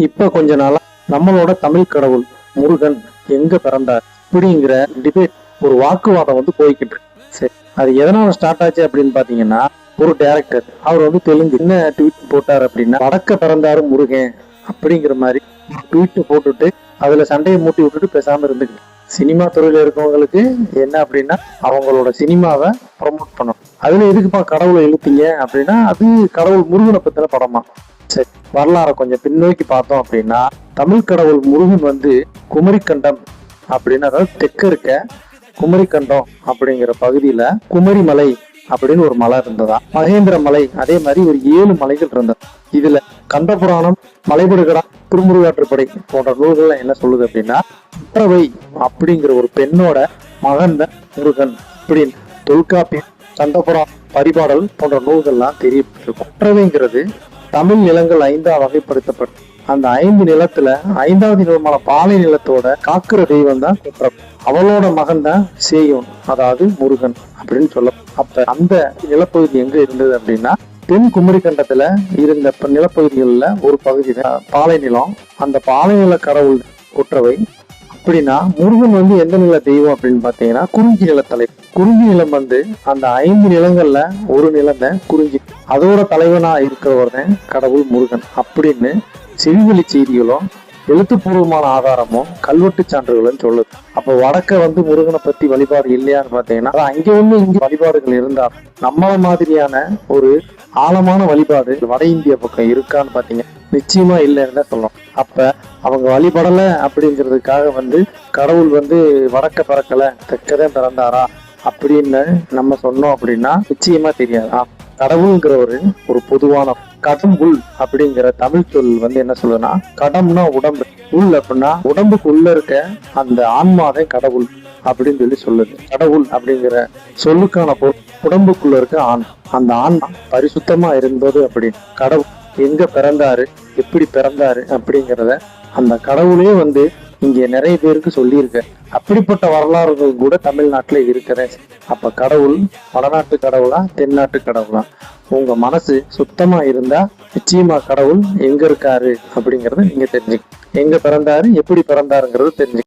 இப்ப கொஞ்ச நாளா நம்மளோட தமிழ் கடவுள் முருகன் எங்க பிறந்தார் அப்படிங்கிற டிபேட், ஒரு வாக்குவாதம் வந்து போய்கிட்டு இருக்கு. சரி, அது எதனால ஸ்டார்ட் ஆச்சு அப்படின்னு பாத்தீங்கன்னா, ஒரு டைரக்டர் அவர் வந்து தெலுங்கு என்ன ட்வீட் போட்டார் அப்படின்னா, வடக்க பிறந்தாரு முருகன் அப்படிங்கிற மாதிரி ட்வீட் போட்டுட்டு அதுல சண்டையை மூட்டி விட்டுட்டு பேசாம இருந்துக்கு. சினிமா துறையில இருக்கவங்களுக்கு என்ன அப்படின்னா, அவங்களோட சினிமாவை ப்ரமோட் பண்ணணும். அதுல எதுக்குப்பா கடவுளை இழுத்தீங்க அப்படின்னா, அது கடவுள் முருகனை பத்தின படமா. சரி, வரலாற கொஞ்சம் பின்னோக்கி பார்த்தோம் அப்படின்னா, தமிழ் கடவுள் முருகன் வந்து குமரிக்கண்டம் அப்படின்னு, அதாவது தெற்க இருக்க குமரிக்கண்டம் அப்படிங்கிற பகுதியில குமரிமலை அப்படின்னு ஒரு மலை இருந்ததா, மகேந்திர மலை, அதே மாதிரி ஒரு 7 மலைகள் இருந்தது. இதுல கந்தபுராணம், மலைபடுகடா, திருமுருகாற்றுப்படை போன்ற நூல்கள்லாம் என்ன சொல்லுது அப்படின்னா, குற்றவை அப்படிங்கிற ஒரு பெண்ணோட மகன் முருகன் அப்படின்னு தொல்காப்பியம், கந்தபுராணம், பரிபாடல் போன்ற நூல்கள்லாம் தெரியப்பட்டிருக்கும். குற்றவைங்கிறது தமிழ் நிலங்கள் 5ஆ வகைப்படுத்தப்பட்டு, அந்த 5 நிலத்துல 5வது நிலமான பாலை நிலத்தோட காக்குற தெய்வம் தான் குற்றவை. அவளோட மகன் தான் சேயோன், அதாவது முருகன் அப்படின்னு சொல்ல. அப்ப அந்த நிலப்பகுதி எங்க இருந்தது அப்படின்னா, தென் குமரிக்கண்டத்துல இருந்த நிலப்பகுதிகள்ல ஒரு பகுதி தான் பாலை நிலம். அந்த பாலை நில கடவுள் குற்றவை. அப்படின்னா முருகன் வந்து எந்த நில தெய்வம் அப்படின்னு பாத்தீங்கன்னா, குறிஞ்சி நிலத்தலை. குறிஞ்சி நிலம் வந்து அந்த 5 நிலங்கள்ல ஒரு நிலம் தான் குறிஞ்சி. அதோட தலைவனா இருக்கிறவர் தான் கடவுள் முருகன் அப்படின்னு செவிவெளி செய்திகளும் எழுத்துப்பூர்வமான ஆதாரமும் கல்வெட்டு சான்றுகளும் சொல்லுது. அப்ப வடக்க வந்து முருகனை பத்தி வழிபாடு இல்லையான்னு பாத்தீங்கன்னா, அங்க வந்து இங்க வழிபாடுகள் இருந்தா நம்மள மாதிரியான ஒரு ஆழமான வழிபாடு வட இந்திய பக்கம் இருக்கான்னு பாத்தீங்க, நிச்சயமா இல்லைன்னு தான் சொல்லணும். அப்ப அவங்க வழிபடல அப்படிங்கிறதுக்காக வந்து கடவுள் வந்து வடக்க பிறக்கல தெற்கதான் பிறந்தாரா அப்படின்னு நம்ம சொன்னோம் அப்படின்னா நிச்சயமா தெரியாது. கடவுள்ங்கிற ஒரு பொதுவான கடம்புல் அப்படிங்கிற தமிழ் சொல் வந்து என்ன சொல்லுதுன்னா, கடம்னா உடம்பு, உள் அப்படின்னா உடம்புக்கு உள்ள இருக்க அந்த ஆன்மாவே கடவுள் அப்படின்னு சொல்லி சொல்லுது. கடவுள் அப்படிங்கிற சொல்லுக்கான பொருள் உடம்புக்குள்ள இருக்க ஆண், அந்த ஆன்மா பரிசுத்தமா இருந்தது அப்படின்னு. கடவுள் எங்க பிறந்தாரு, எப்படி பிறந்தாரு அப்படிங்கிறத அந்த கடவுளே வந்து இங்க நிறைய பேருக்கு சொல்லியிருக்க. அப்படிப்பட்ட வரலாறுகள் கூட தமிழ்நாட்டுல இருக்கிற. அப்ப கடவுள் வடநாட்டு கடவுளா தென்னாட்டு கடவுளா? உங்க மனசு சுத்தமா இருந்தா நிச்சயமா கடவுள் எங்க இருக்காரு அப்படிங்கறத நீங்க தெரிஞ்சுக்க. எங்க பிறந்தாரு, எப்படி பிறந்தாருங்கிறது தெரிஞ்சுக்க.